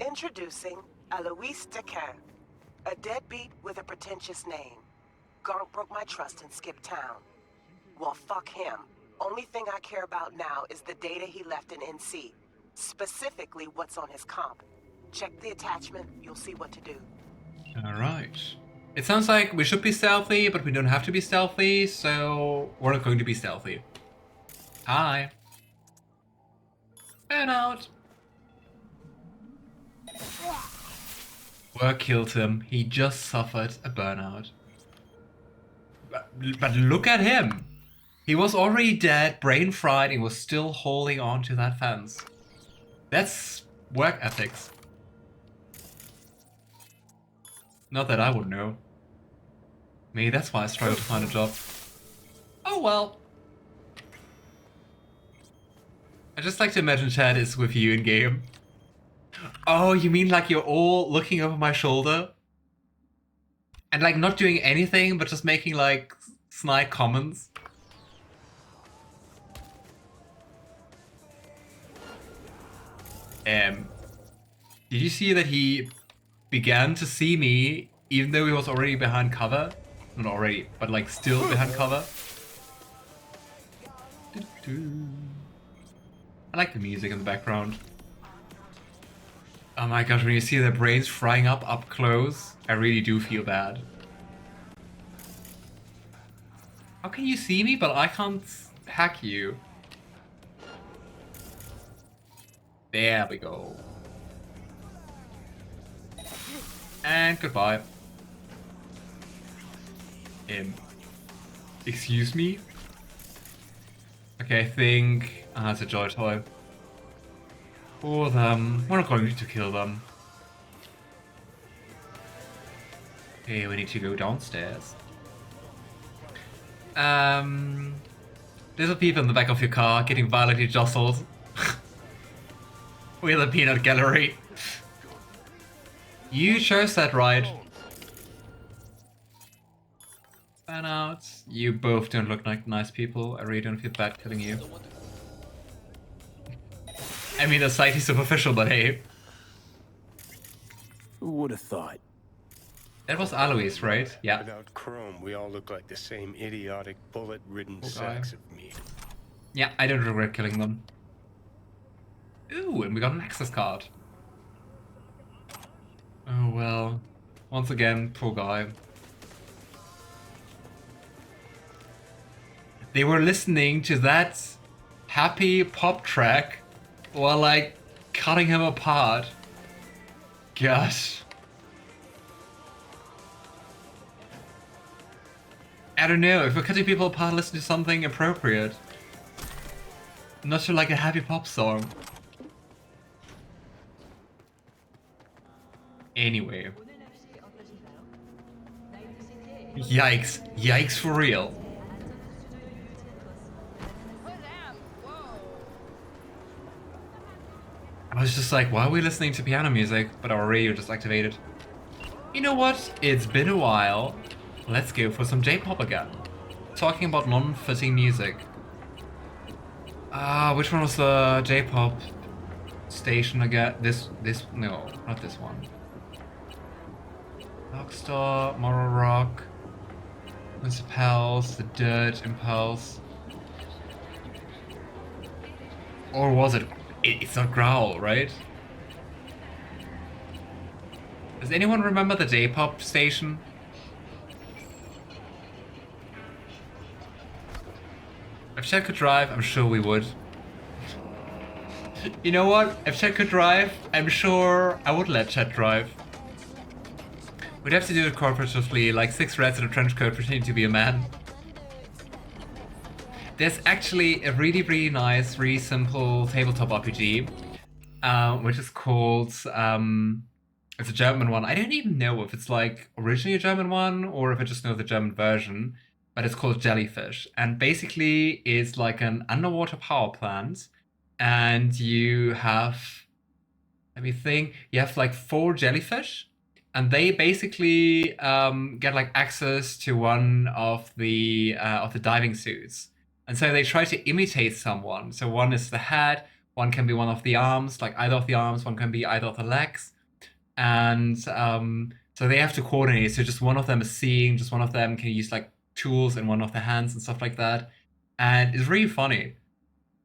Introducing Alois Decan, a deadbeat with a pretentious name. Garnt broke my trust and skipped town. Well, fuck him. Only thing I care about now is the data he left in NC. Specifically, what's on his comp. Check the attachment, you'll see what to do. Alright. It sounds like we should be stealthy, but we don't have to be stealthy, so we're not going to be stealthy. Hi. Burnout. Work killed him. He just suffered a burnout. But look at him. He was already dead, brain fried, and was still holding on to that fence. That's work ethics. Not that I would know. Maybe that's why I struggle to find a job. Oh well. I just like to imagine Chad is with you in game. Oh, you mean like you're all looking over my shoulder? And like not doing anything, but just making like snide comments? Did you see that he began to see me even though he was already behind cover? Not already, but like still behind cover. I like the music in the background. Oh my gosh, when you see their brains frying up close, I really do feel bad. How can you see me, but I can't hack you? There we go. And goodbye. Excuse me? Okay, I think... it's a joy toy. For them. We're not going to kill them. Okay, we need to go downstairs. There's a people in the back of your car getting violently jostled. We're the peanut gallery. You chose that right. Fan out. You both don't look like nice people. I really don't feel bad killing you. I mean, that's slightly superficial, but hey. Who would have thought? That was Alois, right? Yeah. Without Chrome, we all look like the same idiotic, bullet-ridden sacks of meat. Yeah, I don't regret killing them. Ooh, and we got an access card. Oh well. Once again, poor guy. They were listening to that happy pop track while like cutting him apart. Gosh. I don't know, if we're cutting people apart, listen to something appropriate. Not to like a happy pop song. Anyway. Yikes. Yikes for real. I was just like, why are we listening to piano music? But our radio just activated. You know what? It's been a while. Let's go for some J-pop again. Talking about non-fitting music. Which one was the J-pop station again? No, not this one. Rockstar, Moral Rock, Mr. Pals, The Dirt, Impulse. Or was it? It's not Growl, right? Does anyone remember the J-pop station? If Chet could drive, I'm sure we would. You know what? If Chet could drive, I'm sure I would let Chet drive. We'd have to do it cooperatively, like 6 rats in a trench coat pretending to be a man. There's actually a really, really nice, really simple tabletop RPG, which is called, it's a German one. I don't even know if it's like originally a German one or if I just know the German version, but it's called Jellyfish. And basically it's like an underwater power plant, and you have, let me think, you have like 4 jellyfish, and they basically get like access to one of the diving suits. And so they try to imitate someone. So one is the head, one can be one of the arms, like either of the arms, one can be either of the legs, And so they have to coordinate. So just one of them is seeing, just one of them can use like tools in one of their hands and stuff like that. And it's really funny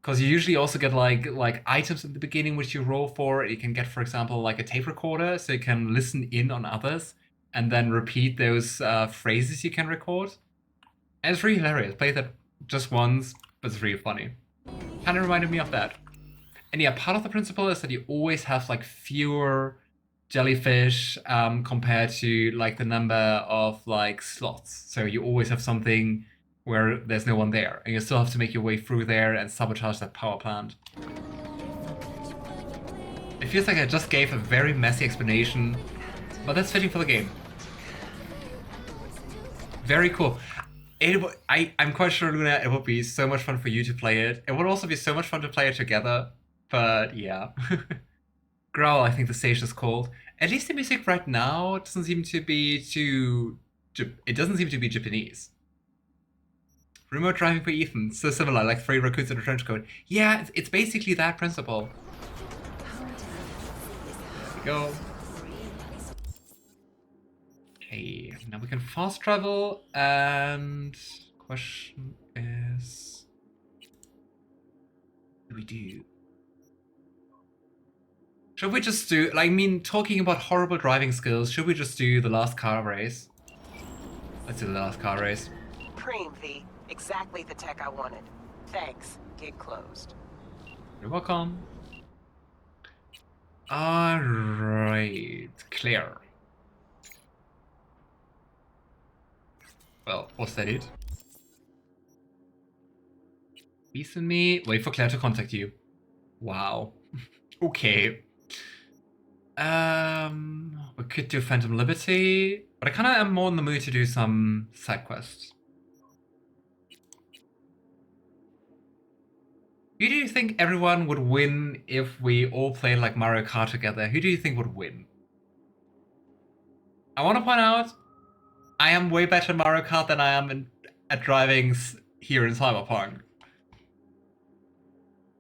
because you usually also get like items in the beginning which you roll for. You can get, for example, like a tape recorder, so you can listen in on others and then repeat those phrases you can record. And it's really hilarious. Played that just once, but it's really funny. Kind of reminded me of that. And yeah, part of the principle is that you always have like fewer jellyfish compared to like the number of like slots. So you always have something where there's no one there, and you still have to make your way through there and sabotage that power plant. It feels like I just gave a very messy explanation, but that's fitting for the game. Very cool. I'm quite sure, Luna, it would be so much fun for you to play it. It would also be so much fun to play it together, but yeah. Growl, I think the station is called. At least the music right now doesn't seem to be it doesn't seem to be Japanese. Remote driving for Ethan, so similar, like 3 raccoons in a trench coat. Yeah, it's basically that principle. There we go. Okay, now we can fast travel, and question is, what do we do? Should we just do, like, I mean, talking about horrible driving skills, should we just do the last car race? Let's do the last car race. Preem, V. Exactly the tech I wanted. Thanks. Gig closed. You're welcome. Alright, clear. Well, was that it? Peace and me. Wait for Claire to contact you. Wow. Okay. We could do Phantom Liberty, but I kind of am more in the mood to do some side quests. Who do you think everyone would win if we all played like Mario Kart together? Who do you think would win? I want to point out, I am way better at Mario Kart than I am at driving here in Cyberpunk.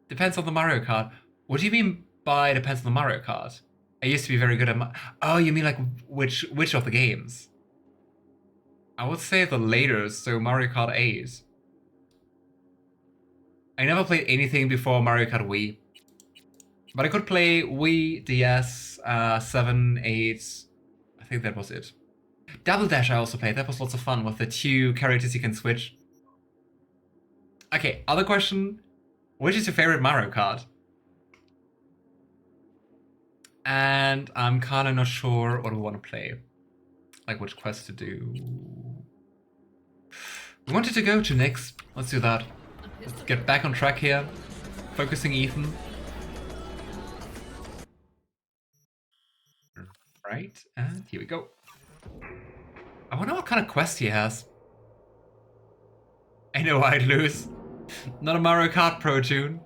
Depends on the Mario Kart. What do you mean by depends on the Mario Kart? I used to be very good at oh, you mean like which of the games? I would say the later, so Mario Kart 8. I never played anything before Mario Kart Wii. But I could play Wii, DS, 7, 8. I think that was it. Double Dash I also played. That was lots of fun with the 2 characters you can switch. Okay, other question. Which is your favorite Mario Kart? And I'm kind of not sure what we want to play. Like which quest to do. We wanted to go to Nyx. Let's do that. Let's get back on track here. Focusing Ethan. Right, and here we go. I wonder what kind of quest he has. I know I'd lose. Not a Mario Kart Pro tune.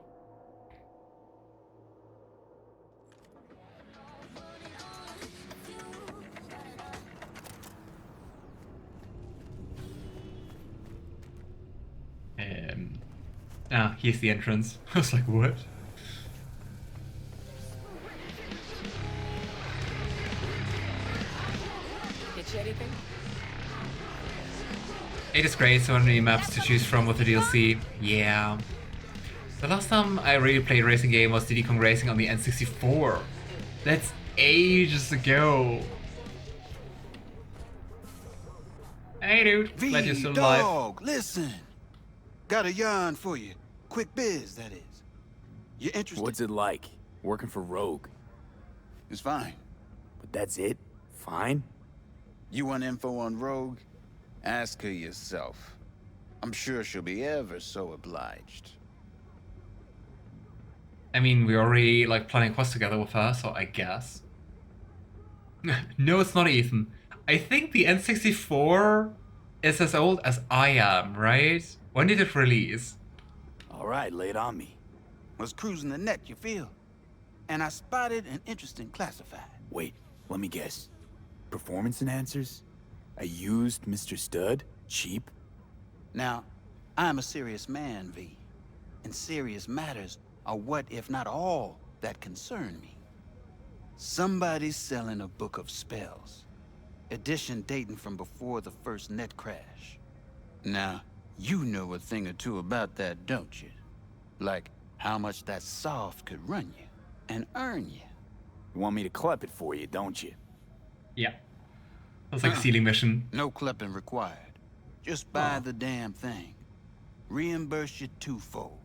Here's the entrance. I was like, what? Get you anything? 8 is great, so many maps to choose from with the DLC. Yeah. The last time I really played a racing game was Diddy Kong Racing on the N64. That's ages ago. Hey dude, glad you're still alive. Dog, listen. Got a yarn for you. Quick biz, that is. You interested? What's it like, working for Rogue? It's fine. But that's it? Fine? You want info on Rogue? Ask her yourself. I'm sure she'll be ever so obliged. I mean, we're already like planning quests together with her, so I guess. No, it's not Ethan. I think the N64 is as old as I am, right? When did it release? All right, lay it on me. Was cruising the net, you feel? And I spotted an interesting classified. Wait, let me guess. Performance enhancers? A used Mr. Stud? Cheap? Now, I'm a serious man, V. And serious matters are what, if not all, that concern me. Somebody's selling a book of spells. Edition dating from before the first net crash. Now, you know a thing or two about that, don't you? Like how much that soft could run you and earn you. You want me to clip it for you, don't you? Yeah. Sounds like a stealing mission. No clipping required. Just buy the damn thing. Reimburse you twofold.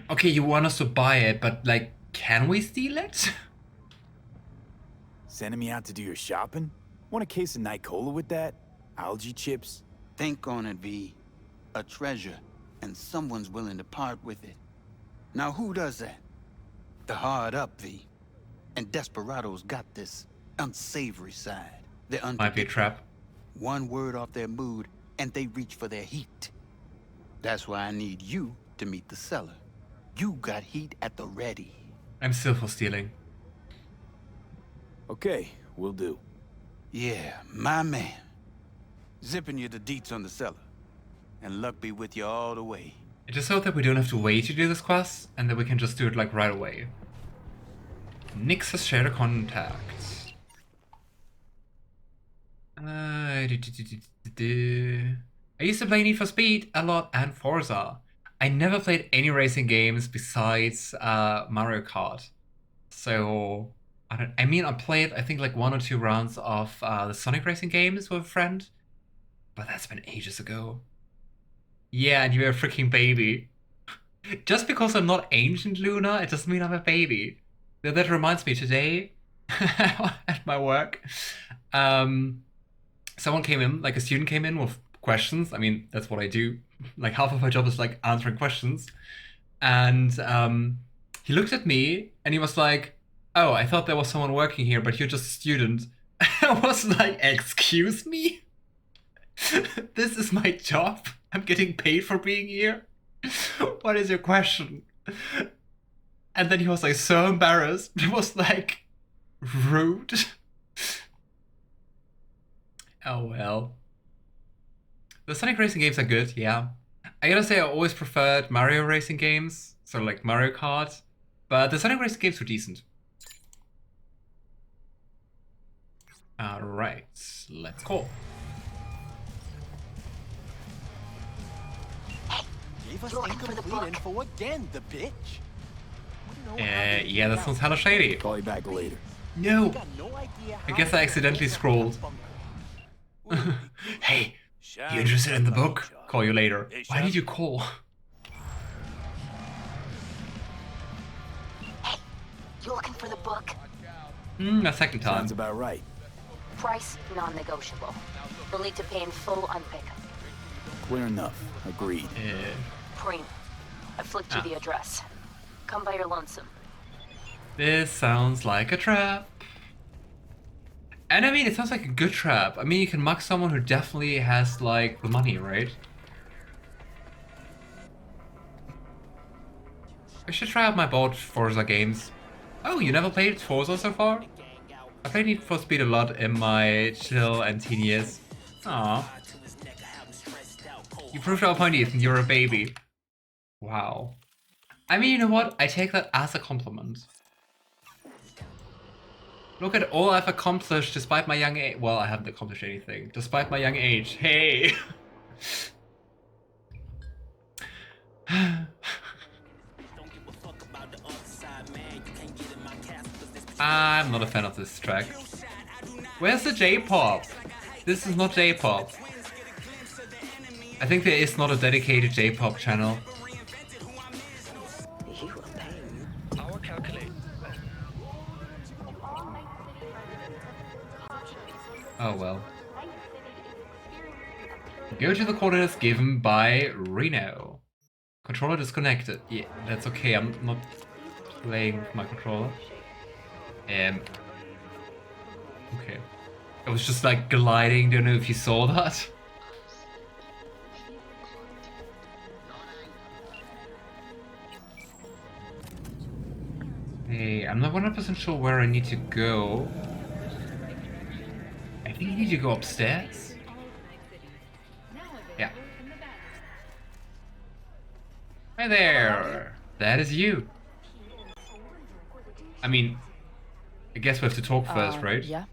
Okay, you want us to buy it, but like, can we steal it? Sending me out to do your shopping? Want a case of Night Cola with that? Algae chips? Think on it, V. A treasure, and someone's willing to part with it. Now who does that? The hard up, V. And Desperados got this unsavory side. They're Might be a trap. One word off their mood, and they reach for their heat. That's why I need you to meet the seller. You got heat at the ready. I'm still for stealing. Okay, will do. Yeah, my man. Zipping you the deets on the seller. And luck be with you all the way. I just hope that we don't have to wait to do this quest, and that we can just do it like right away. Nix has shared a contact. I used to play Need for Speed a lot and Forza. I never played any racing games besides Mario Kart. So, I mean, I played, I think, like 1 or 2 rounds of the Sonic racing games with a friend. But that's been ages ago. Yeah, and you're a freaking baby. Just because I'm not ancient, Luna, it doesn't mean I'm a baby. That reminds me, today, at my work, someone came in, like a student came in with questions. I mean, that's what I do. Like, half of my job is like answering questions. And he looked at me and he was like, "Oh, I thought there was someone working here, but you're just a student." I was like, "Excuse me? This is my job. I'm getting paid for being here. What is your question?" And then he was like so embarrassed. It was like rude. Oh well. The Sonic racing games are good, yeah. I gotta say I always preferred Mario racing games, so like Mario Kart, but the Sonic racing games were decent. Alright, let's go. Gave us incomplete info again, the bitch. Yeah, that sounds hella shady. Call you back later. No! I guess I accidentally scrolled. Hey, you interested in the book? Call you later. Why did you call? Hey, you looking for the book? A second time. Sounds about right. Price non-negotiable. You'll need to pay in full on pickup. Clear enough. Agreed. Preem, I flicked you the address. Come by your lonesome. This sounds like a trap. And I mean, it sounds like a good trap. I mean, you can mug someone who definitely has, like, the money, right? I should try out my both Forza games. Oh, you never played Forza so far? I played Need for Speed a lot in my chill and teen years. Aww. You proved our point, Ethan. You're a baby. Wow. I mean, you know what? I take that as a compliment. Look at all I've accomplished despite my young age. Well, I haven't accomplished anything. Despite my young age. Hey! I'm not a fan of this track. Where's the J-pop? This is not J-pop. I think there is not a dedicated J-pop channel. Oh well. Go to the coordinates given by Reno. Controller disconnected. Yeah, that's okay. I'm not playing with my controller. Okay. I was just like gliding. Don't know if you saw that. Hey, I'm not 100% sure where I need to go. I think you need to go upstairs. Yeah. Hi there. That is you. I mean, guess we have to talk first, right? Yeah.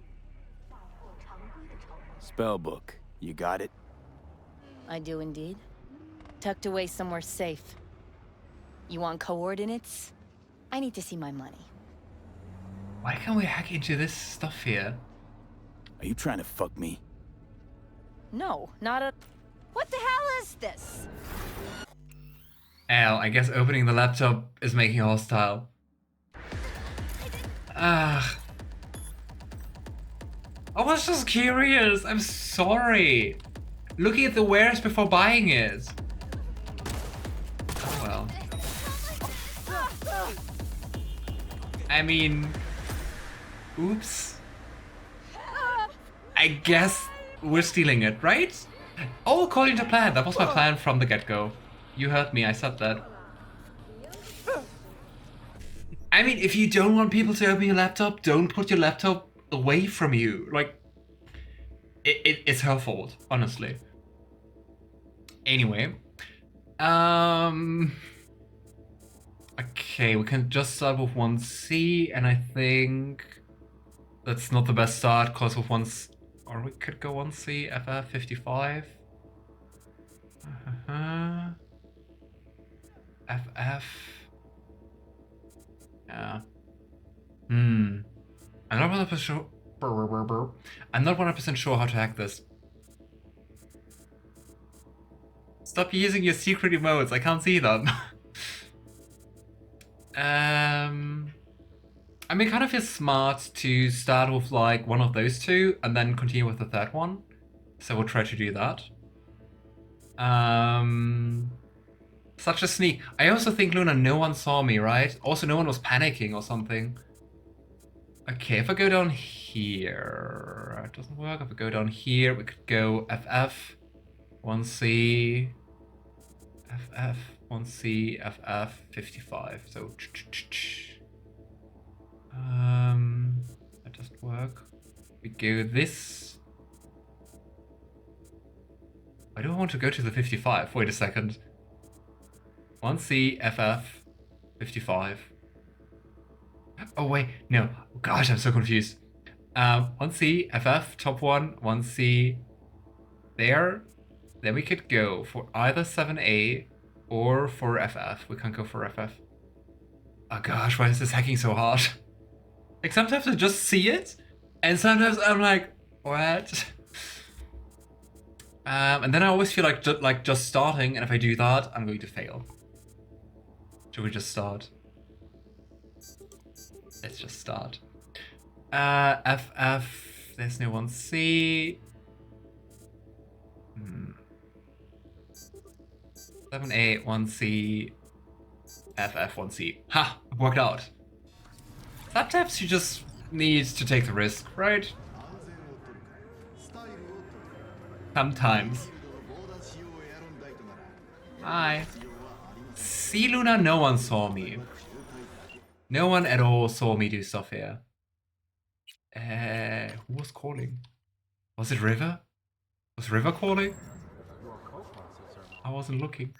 Spellbook. You got it? I do indeed. Tucked away somewhere safe. You want coordinates? I need to see my money. Why can't we hack into this stuff here? Are you trying to fuck me? No, not a... What the hell is this? I guess opening the laptop is making hostile. Ah. I was just curious. I'm sorry. Looking at the wares before buying it. Oh well. I mean, oops. I guess we're stealing it, right? Oh, according to plan. That was my plan from the get-go. You heard me, I said that. I mean, if you don't want people to open your laptop, don't put your laptop away from you. Like, it's her fault, honestly. Anyway. Okay, we can just start with 1C, and I think that's not the best start, because with 1C, or we could go 1C, FF 55. FF. Yeah. I'm not 100% sure. I'm not 100% sure how to hack this. Stop using your secret emotes. I can't see them. I mean, kind of feels smart to start with like one of those two and then continue with the third one. So we'll try to do that. Such a sneak. I also think, Luna, no one saw me, right? Also, no one was panicking or something. Okay, if I go down here, it doesn't work. If I go down here, we could go FF, 1C, FF, 1C, FF, 55. So, that doesn't work. We go this. I don't want to go to the 55. Wait a second. 1C, FF, 55. Oh wait, no. Gosh, I'm so confused. 1C, FF, top one, 1C, there. Then we could go for either 7A or for FF. We can't go for FF. Oh gosh, why is this hacking so hard? Like sometimes I just see it, and sometimes I'm like, what? And then I always feel like just starting, and if I do that, I'm going to fail. Should we just start? Let's just start. FF, there's no 1C. 7A, 1C, FF, 1C. Ha! It worked out. Sometimes you just need to take the risk, right? Sometimes. Hi. See, Luna, no one saw me. No one at all saw me do stuff here. Who was calling? Was it River? Was River calling? I wasn't looking.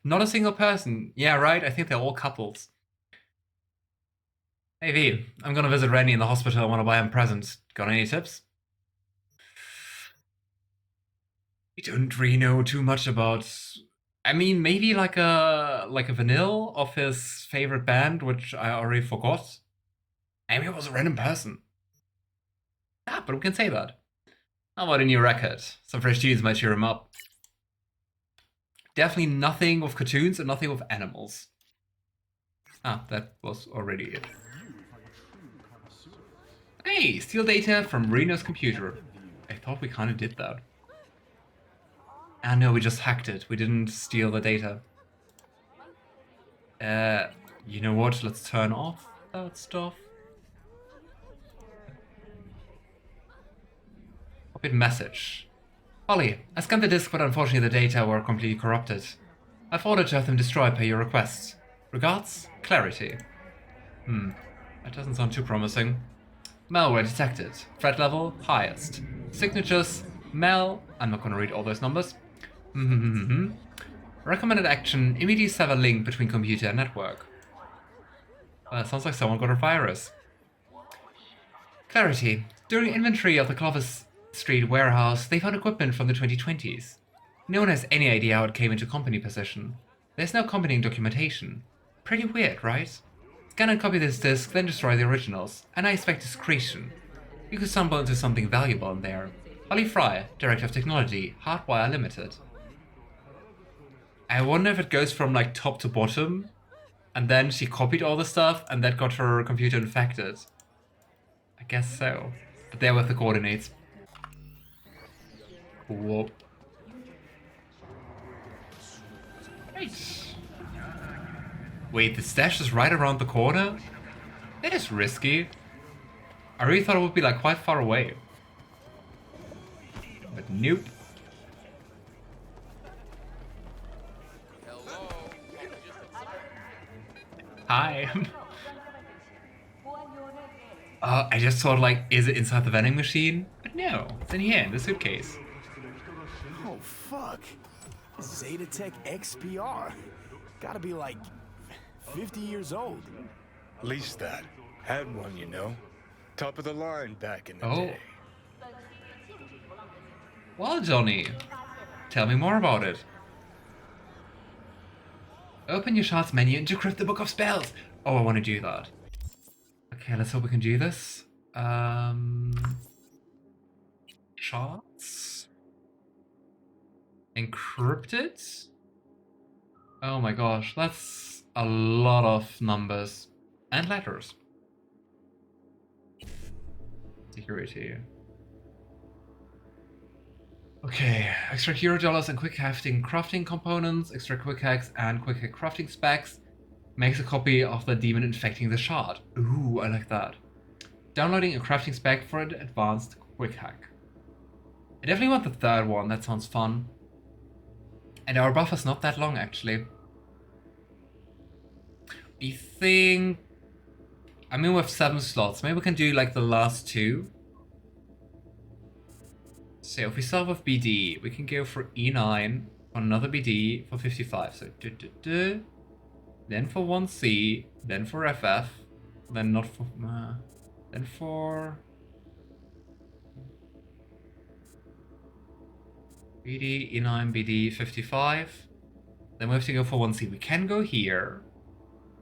Not a single person. Yeah, right, I think they're all couples. Hey V, I'm gonna visit Randy in the hospital. I wanna buy him presents. Got any tips? We don't really know too much about... I mean, maybe like a vanilla of his favorite band, which I already forgot. Maybe it was a random person. Ah, but we can say that. How about a new record? Some fresh tunes might cheer him up. Definitely nothing with cartoons and nothing with animals. Ah, that was already it. Hey, steal data from Reno's computer. I thought we kind of did that. Ah no, we just hacked it. We didn't steal the data. You know what? Let's turn off that stuff. Copied message. Ollie, I scanned the disk, but unfortunately the data were completely corrupted. I've ordered to have them destroyed per your request. Regards, Clarity. That doesn't sound too promising. Malware detected. Threat level, highest. Signatures, Mel. I'm not gonna read all those numbers. Recommended action, immediately sever link between computer and network. Well, that sounds like someone got a virus. Clarity. During inventory of the Clovis Street warehouse, they found equipment from the 2020s. No one has any idea how it came into company possession. There's no accompanying documentation. Pretty weird, right? Scan and copy this disk, then destroy the originals, and I expect discretion. You could stumble into something valuable in there. Ollie Fry, Director of Technology, Hardwire Limited. I wonder if it goes from like top to bottom, and then she copied all the stuff, and that got her computer infected. I guess so. But there with the coordinates. Cool. Right. Wait, the stash is right around the corner? That is risky. I really thought it would be like quite far away. But nope. Hi. I just thought like, is it inside the vending machine? But no, it's in here, in the suitcase. Oh, fuck. Zetatech XPR. Gotta be like 50 years old. At least that. Had one, you know. Top of the line back in the Oh. day. Well, Johnny, tell me more about it. Open your shards menu and decrypt the book of spells. Oh, I want to do that. Okay, let's hope we can do this. Shards? Encrypted? Oh my gosh, that's a lot of numbers. And letters. Security. Okay, extra hero dollars and quick hacking crafting components, extra quick hacks and quick hack crafting specs. Makes a copy of the demon infecting the shard. Ooh, I like that. Downloading a crafting spec for an advanced quick hack. I definitely want the third one, that sounds fun. And our buffer's not that long actually. I think... I mean, we have 7 slots. Maybe we can do like the last 2. So if we start with BD, we can go for E9 on another BD for 55. So then for 1C, then for FF, then not for then for BD, E9, BD, 55. Then we have to go for 1C. We can go here.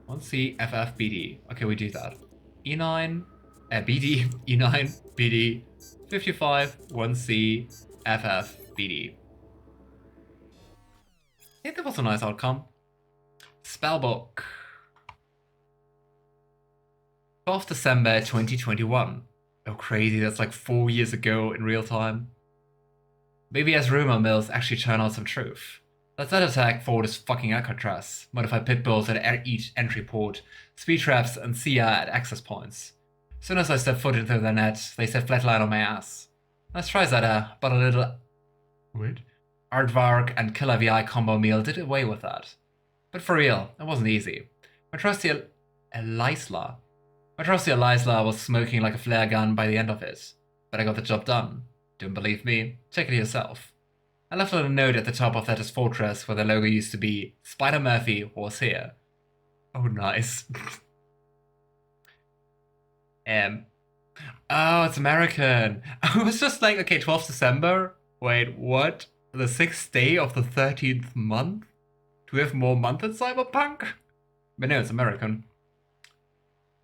1C, FF, BD. Okay, we do that. E9, BD, E9, BD, 55, 1C, FF, BD. I think that was a nice outcome. Spellbook. 12th December 2021. Oh crazy, that's like 4 years ago in real time. BBS rumor mills actually turn out some truth. That attack forward is fucking Alcatraz. Modified pit bulls at each entry port, speed traps and CIA at access points. Soon as I step foot into the net, they set flatline on my ass. Let's try that, but a little... Wait? Aardvark and Killer VI combo meal did away with that. But for real, it wasn't easy. My trusty Elisla was smoking like a flare gun by the end of it. But I got the job done. Don't believe me? Check it yourself. I left a little note at the top of that fortress where the logo used to be. Spider Murphy was here. Oh, nice. Oh, it's American. I was just like, okay, 12th December? Wait, what? The 6th day of the 13th month? Do we have more month in Cyberpunk? But no, it's American.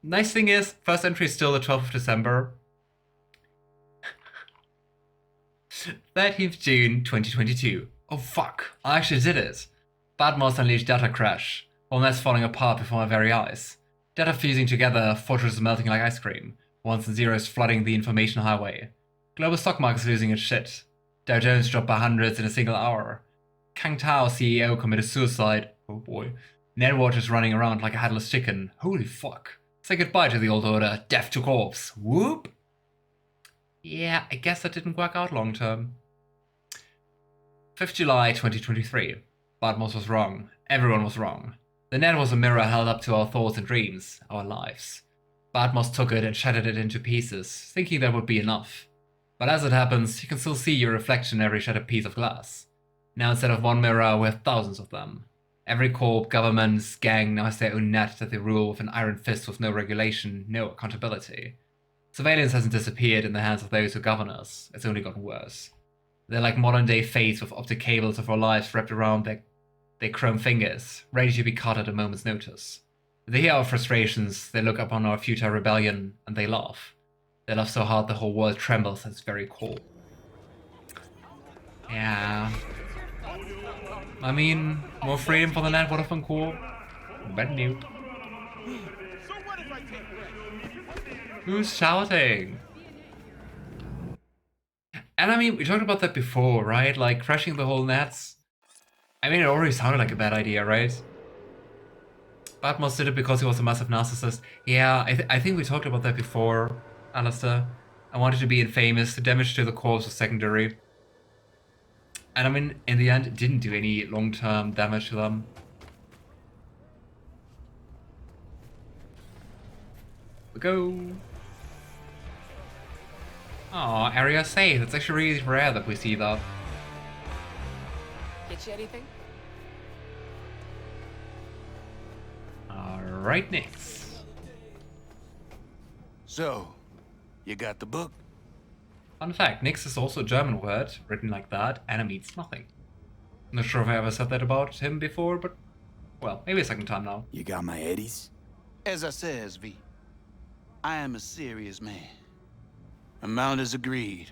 Nice thing is, first entry is still the 12th of December. 13th June 2022. Oh fuck, I actually did it. Barmoss unleashed data crash. All nets falling apart before my very eyes. Data fusing together, fortresses melting like ice cream. Ones and zeros flooding the information highway. Global stock market's losing its shit. Dow Jones dropped by hundreds in a single hour. Kang Tao CEO committed suicide. Oh boy. Netwatch is running around like a headless chicken. Holy fuck. Say goodbye to the old order. Death to corpse. Whoop. Yeah, I guess that didn't work out long term. 5th July 2023. Barmoss was wrong. Everyone was wrong. The net was a mirror held up to our thoughts and dreams, our lives. Barmoss took it and shattered it into pieces, thinking that would be enough. But as it happens, you can still see your reflection in every shattered piece of glass. Now instead of one mirror, we have thousands of them. Every corp, government, gang now has their own net that they rule with an iron fist with no regulation, no accountability. Surveillance hasn't disappeared in the hands of those who govern us. It's only gotten worse. They're like modern-day fates with optic cables of our lives wrapped around their chrome fingers, ready to be cut at a moment's notice. They hear our frustrations, they look upon our future rebellion, and they laugh. They laugh so hard the whole world trembles at its very core. Yeah. I mean, more freedom for the net would have been cool. But no. Who's shouting? And I mean, we talked about that before, right? Like, crashing the whole nets. I mean, it already sounded like a bad idea, right? Barmoss did it because he was a massive narcissist. Yeah, I think we talked about that before, Alistair. I wanted to be infamous, the damage to the corpse was secondary. And I mean, in the end, it didn't do any long-term damage to them. We go. Oh, area safe. It's actually really rare that we see that. Get you anything? Alright, next. So, you got the book? Fun fact, Nix is also a German word, written like that, and it means nothing. Not sure if I ever said that about him before, but, well, maybe a second time now. You got my eddies? As I says, V, I am a serious man. Amount is agreed.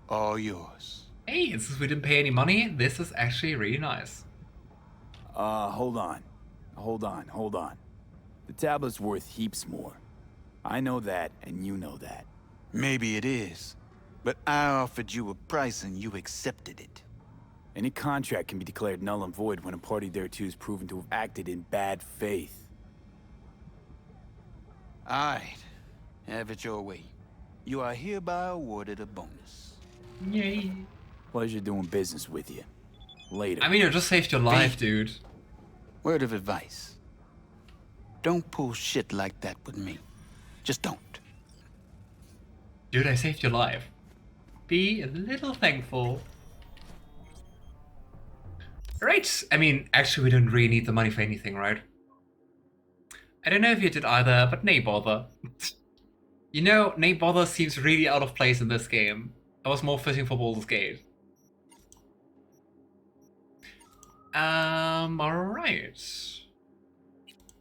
All yours. Hey, since we didn't pay any money, this is actually really nice. Hold on. Hold on. The tablet's worth heaps more. I know that, and you know that. Maybe it is, but I offered you a price and you accepted it. Any contract can be declared null and void when a party thereto is proven to have acted in bad faith. Alright, have it your way. You are hereby awarded a bonus. Yay. Pleasure doing business with you. Later. I mean, you just saved your life, dude. Word of advice. Don't pull shit like that with me. Just don't. Dude, I saved your life. Be a little thankful. Right, I mean, actually we don't really need the money for anything, right? I don't know if you did either, but nay bother. You know, nay bother seems really out of place in this game. I was more fitting for Baldur's Gate. Alright.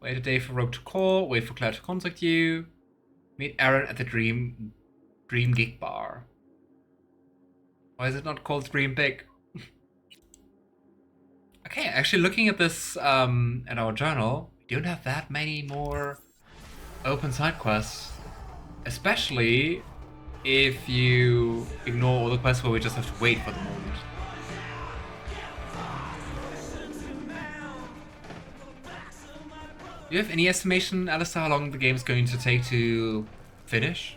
Wait a day for Rogue to call, wait for Claire to contact you. Meet Aaron at the Dream Gig Bar. Why is it not called Dream Big? Okay, actually looking at this at our journal, we don't have that many more open side quests. Especially if you ignore all the quests where we just have to wait for the moment. Do you have any estimation, Alistair, how long the game's going to take to finish?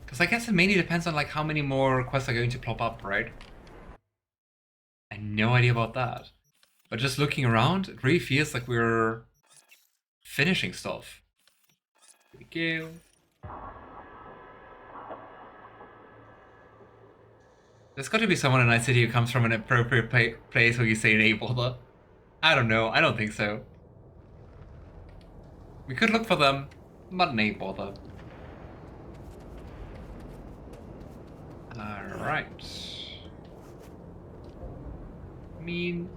Because I guess it mainly depends on like how many more quests are going to plop up, right? I have no idea about that. But just looking around, it really feels like we're finishing stuff. Here we go. There's got to be someone in Night City who comes from an appropriate place where you say nay bother. I don't know, I don't think so. We could look for them, but nay bother. Alright. I mean...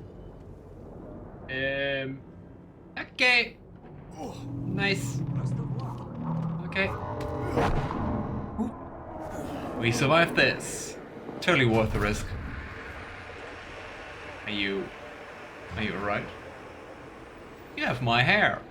Okay. Nice. Okay. Ooh. We survived this. Totally worth the risk. Are you alright? You have my hair.